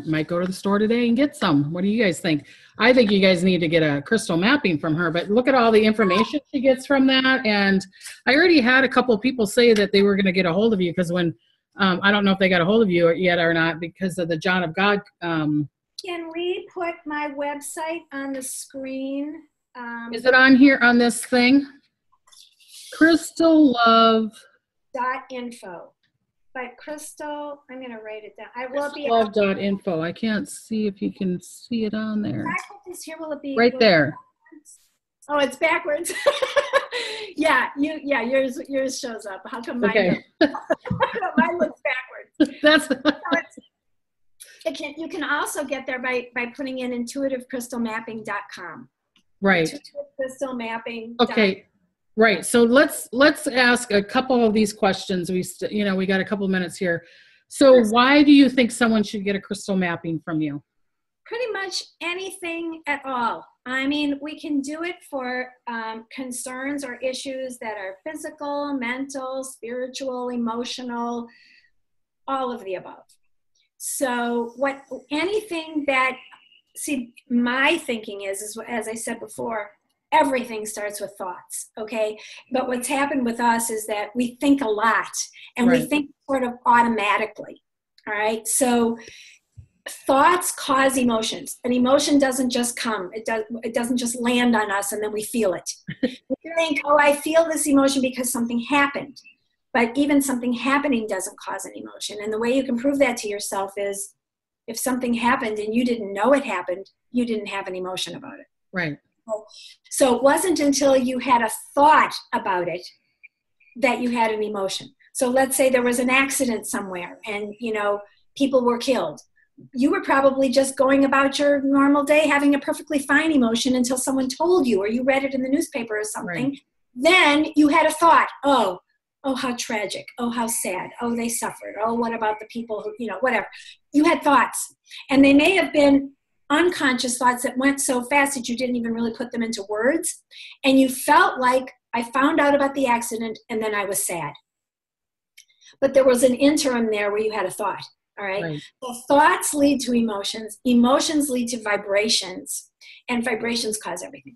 might go to the store today and get some. What do you guys think? I think you guys need to get a crystal mapping from her, but look at all the information she gets from that. And I already had a couple of people say that they were going to get a hold of you because when, I don't know if they got a hold of you yet or not because of the John of God. Can we put my website on the screen? Is it on here on this thing? crystalove.info. But Crystal, I'm going to write it down. I will be crystalove.info. I can't see if you can see it on there. Can I put this here? Will it be right there? Oh, it's backwards. Yours shows up. How come mine mine looks backwards? You can also get there by putting in intuitivecrystalmapping.com. Right. Intuitivecrystalmapping. Okay. Right. So let's ask a couple of these questions. We got a couple of minutes here. So why do you think someone should get a crystal mapping from you? Pretty much anything at all. I mean, we can do it for concerns or issues that are physical, mental, spiritual, emotional, all of the above. So my thinking is as I said before, everything starts with thoughts, okay? But what's happened with us is that we think a lot and we think sort of automatically, all right? So thoughts cause emotions. An emotion doesn't just come. It doesn't just land on us and then we feel it. We think, oh, I feel this emotion because something happened. But even something happening doesn't cause an emotion. And the way you can prove that to yourself is if something happened and you didn't know it happened, you didn't have an emotion about it. Right. So it wasn't until you had a thought about it that you had an emotion. So let's say there was an accident somewhere and, people were killed. You were probably just going about your normal day having a perfectly fine emotion until someone told you or you read it in the newspaper or something. Right. Then you had a thought, oh, how tragic. Oh, how sad. Oh, they suffered. Oh, what about the people who, whatever. You had thoughts. And they may have been unconscious thoughts that went so fast that you didn't even really put them into words. And you felt like I found out about the accident and then I was sad. But there was an interim there where you had a thought. All right. So thoughts lead to emotions. Emotions lead to vibrations. And vibrations cause everything.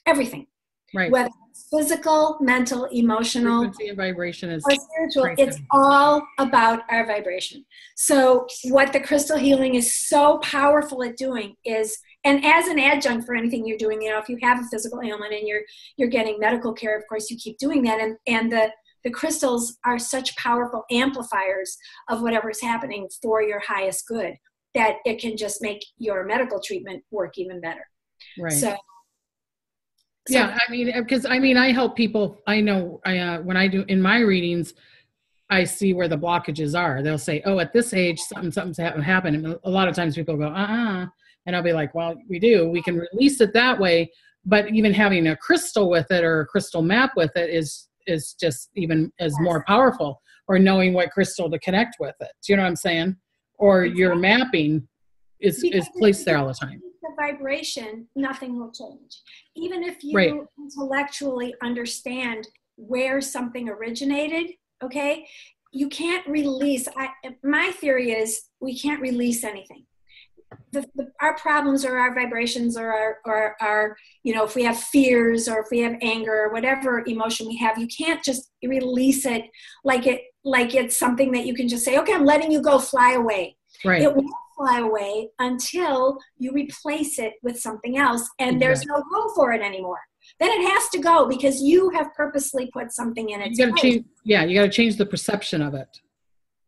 Everything. Right. Whether it's physical, mental, emotional, frequency and vibration is or spiritual, it's all about our vibration. So what the crystal healing is so powerful at doing is, and as an adjunct for anything you're doing, if you have a physical ailment and you're getting medical care, of course you keep doing that. And the crystals are such powerful amplifiers of whatever's happening for your highest good. that it can just make your medical treatment work even better. Right. So yeah, I mean, because I help people. I know when I do in my readings, I see where the blockages are. They'll say, oh, at this age, something's happened. And a lot of times people go, and I'll be like, well, we can release it that way. But even having a crystal with it or a crystal map with it is just even as more powerful, or knowing what crystal to connect with it. Do you know what I'm saying? Or your mapping is placed there all the time. The vibration, nothing will change. Even if you intellectually understand where something originated, okay, you can't release. My theory is we can't release anything. Our problems or our vibrations or our, if we have fears or if we have anger or whatever emotion we have, you can't just release it like it's something that you can just say, okay, I'm letting you go, fly away. Right. It won't fly away until you replace it with something else, and there's no room for it anymore. Then it has to go because you have purposely put something in its place. You got to change the perception of it.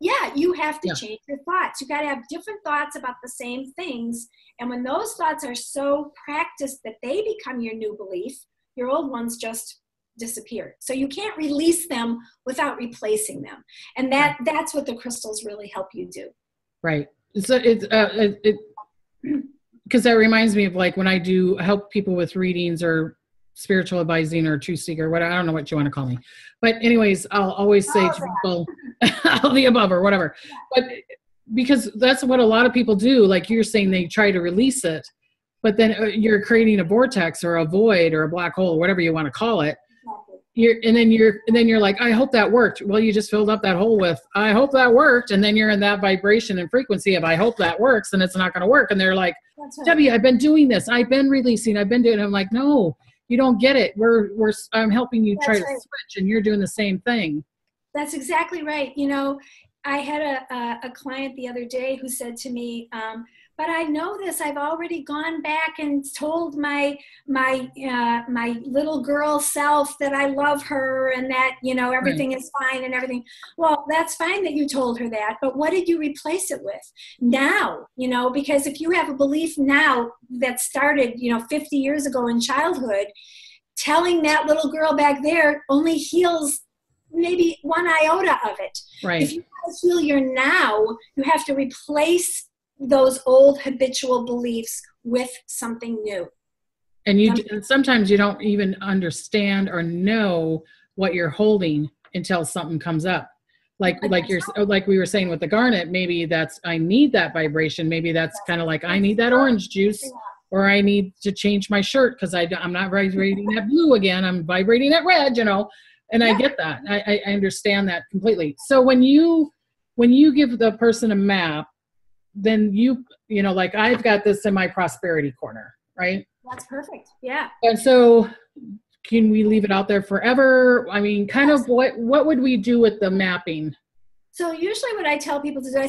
Yeah, you have to change your thoughts. You got to have different thoughts about the same things. And when those thoughts are so practiced that they become your new belief, your old ones just disappear. So you can't release them without replacing them. And that's what the crystals really help you do. Right. So because that reminds me of like when I do help people with readings or spiritual advising or truth seeker, whatever, I don't know what you want to call me. But anyways, I'll always say to people, all the above or whatever. But because that's what a lot of people do, like you're saying, they try to release it, but then you're creating a vortex or a void or a black hole, whatever you want to call it. And then you're like, I hope that worked. Well, you just filled up that hole with, I hope that worked. And then you're in that vibration and frequency of, I hope that works, and it's not going to work. And they're like, Debbie, I've been doing this. I've been releasing. I've been doing it. I'm like, no, you don't get it. I'm helping you try to switch, and you're doing the same thing. That's exactly right. I had a client the other day who said to me, but I know this. I've already gone back and told my little girl self that I love her and that, everything is fine and everything. Well, that's fine that you told her that, but what did you replace it with now? Because if you have a belief now that started, 50 years ago in childhood, telling that little girl back there only heals maybe one iota of it. Right. If you want to heal your now, you have to replace those old habitual beliefs with something new. And sometimes you don't even understand or know what you're holding until something comes up. Like we were saying with the garnet, maybe that's, I need that vibration. Maybe that's kind of like, I need that orange juice, or I need to change my shirt because I'm not vibrating that blue again. I'm vibrating that red, and I get that. I understand that completely. So when you give the person a map, then like I've got this in my prosperity corner, right? That's perfect. Yeah. And so can we leave it out there forever? I mean, kind of what would we do with the mapping? So usually what I tell people to do, I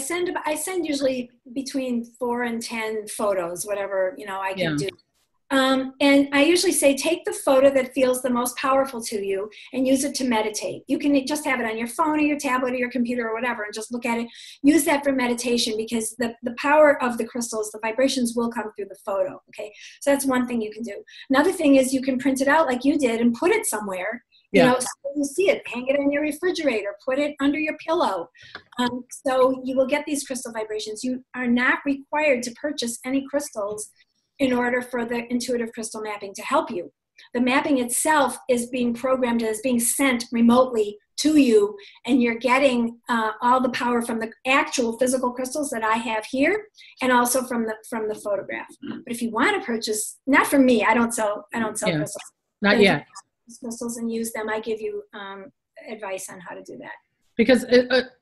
send usually between 4 and 10 photos, whatever, I can do. And I usually say, take the photo that feels the most powerful to you and use it to meditate. You can just have it on your phone or your tablet or your computer or whatever and just look at it. Use that for meditation because the power of the crystals, the vibrations will come through the photo, okay? So that's one thing you can do. Another thing is you can print it out like you did and put it somewhere. So you see it, hang it in your refrigerator, put it under your pillow. So you will get these crystal vibrations. You are not required to purchase any crystals in order for the intuitive crystal mapping to help you. The mapping itself is being programmed as being sent remotely to you, and you're getting all the power from the actual physical crystals that I have here, and also from the photograph. But if you want to purchase, not from me, I don't sell crystals. Not yet. Crystals and use them, I give you advice on how to do that. Because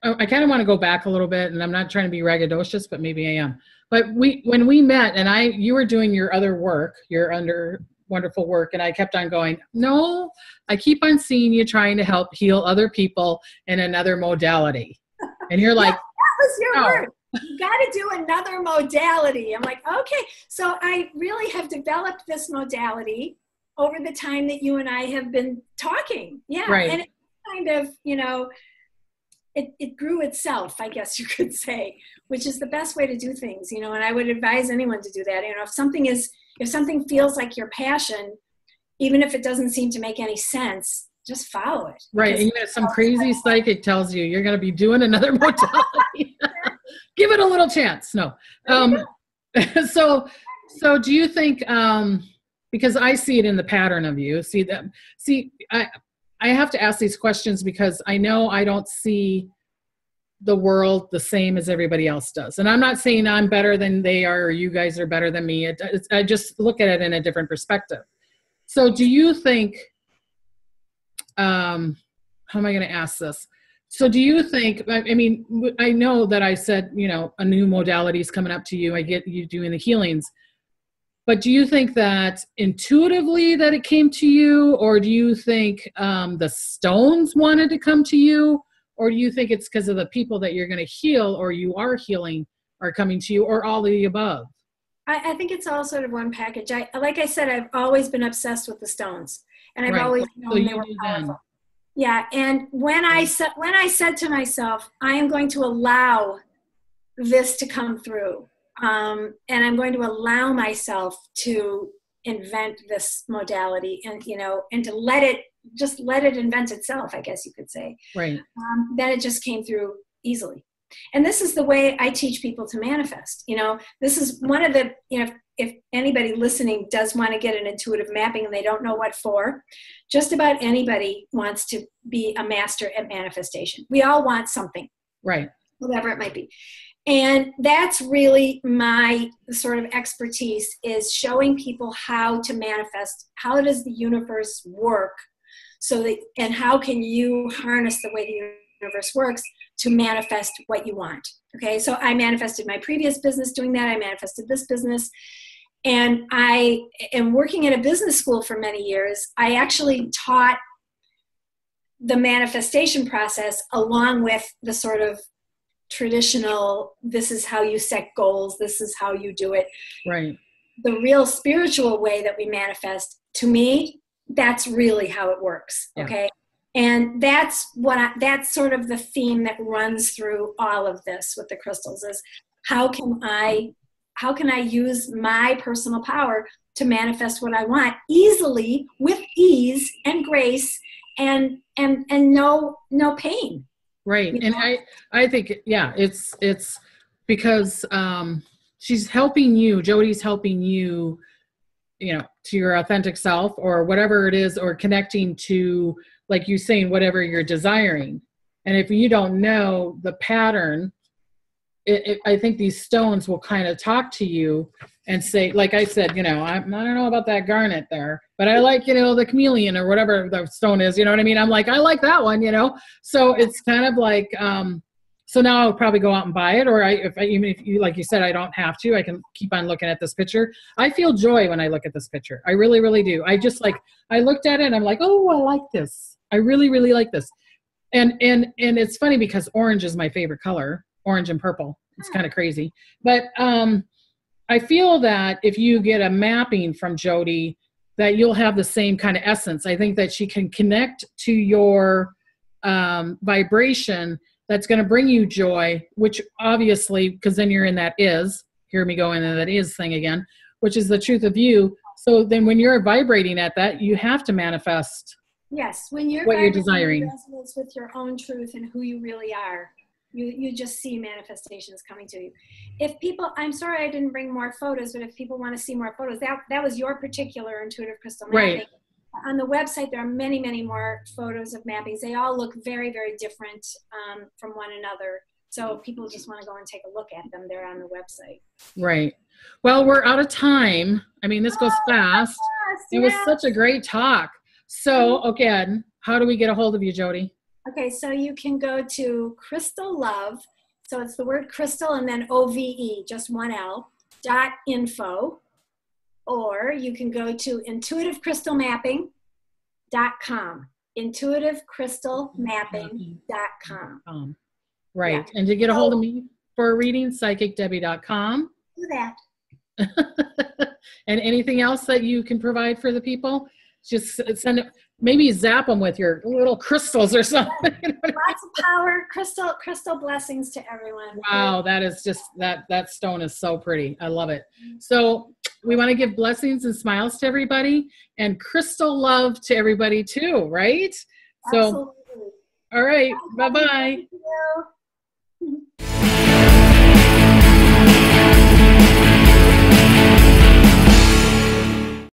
I kind of want to go back a little bit, and I'm not trying to be raggedocious, but maybe I am. But when we met, and you were doing your other work, your wonderful work, and I kept on going, no, I keep on seeing you trying to help heal other people in another modality. And you're like, that was your word. You got to do another modality. I'm like, okay. So I really have developed this modality over the time that you and I have been talking. Yeah. Right. And it's kind of, it grew itself, I guess you could say, which is the best way to do things, you know, and I would advise anyone to do that. You know, if something feels like your passion, even if it doesn't seem to make any sense, just follow it. Right. And, you know, some crazy psychic tells you you're going to be doing another modality. Give it a little chance. No. So do you think, because I see it in the pattern of you, I have to ask these questions because I know I don't see the world the same as everybody else does. And I'm not saying I'm better than they are or you guys are better than me. I just look at it in a different perspective. So do you think, how am I going to ask this? So do you think, I mean, I know that I said, you know, a new modality is coming up to you. I get you doing the healings. But do you think that intuitively that it came to you, or do you think the stones wanted to come to you, or do you think it's because of the people that you're going to heal or you are healing are coming to you, or all of the above? I think it's all sort of one package. Like I said, I've always been obsessed with the stones, and I've always known they were powerful. Yeah, and when I said to myself, I am going to allow this to come through. And I'm going to allow myself to invent this modality and, you know, and to let it invent itself, I guess you could say. Right. Then it just came through easily. And this is the way I teach people to manifest. You know, this is one of the, you know, if anybody listening does want to get an intuitive mapping and they don't know what for, just about anybody wants to be a master at manifestation. We all want something. Right. Whatever it might be. And that's really my sort of expertise, is showing people how to manifest. How does the universe work? And how can you harness the way the universe works to manifest what you want? Okay, so I manifested my previous business doing that. I manifested this business. And I am working at a business school for many years. I actually taught the manifestation process along with the sort of traditional, this is how you set goals, this is how you do it. Right. The real spiritual way that we manifest, to me, that's really how it works. Yeah. Okay. And that's sort of the theme that runs through all of this with the crystals, is how can I use my personal power to manifest what I want easily, with ease and grace, and no pain. Right. And I think, yeah, it's because she's helping you, Jody's helping you, you know, to your authentic self or whatever it is, or connecting to, like you saying, whatever you're desiring. And if you don't know the pattern, I think these stones will kind of talk to you and say, like I said, you know, I don't know about that garnet there, but I like, you know, the chameleon or whatever the stone is, you know what I mean? I'm like, I like that one, you know? So it's kind of like, so now I'll probably go out and buy it. Or even if you, like you said, I don't have to, I can keep on looking at this picture. I feel joy when I look at this picture. I really, really do. I just like, I looked at it and I'm like, oh, I like this. I really, really like this. And it's funny because orange is my favorite color, orange and purple. It's kind of crazy. But I feel that if you get a mapping from Jody, that you'll have the same kind of essence. I think that she can connect to your vibration that's going to bring you joy, which obviously, because then you're in that is, hear me go into that is thing again, which is the truth of you. So then when you're vibrating at that, you have to manifest. Yes, when you're what you're desiring, resonance with your own truth and who you really are, you just see manifestations coming to you. If people, I'm sorry I didn't bring more photos, but if people want to see more photos, that was your particular intuitive crystal mapping. Right. On the website, there are many, many more photos of mappings. They all look very, very different from one another. So if people just want to go and take a look at them, they're on the website. Right. Well, we're out of time. I mean, this goes fast. It was such a great talk. So again, how do we get a hold of you, Jody? Okay, so you can go to crystalove, so it's the word crystal and then OVE, just one L, .info, or you can go to intuitivecrystalmapping.com, intuitivecrystalmapping.com. Right, yeah. And to get a hold of me for a reading, psychicdebbie.com. Do that. And anything else that you can provide for the people? Just send it. maybe zap them with your little crystals or something. Lots of power, crystal blessings to everyone. Wow, that is just, that stone is so pretty. I love it. So we want to give blessings and smiles to everybody and crystal love to everybody too, right? So, Absolutely. all right. Bye-bye.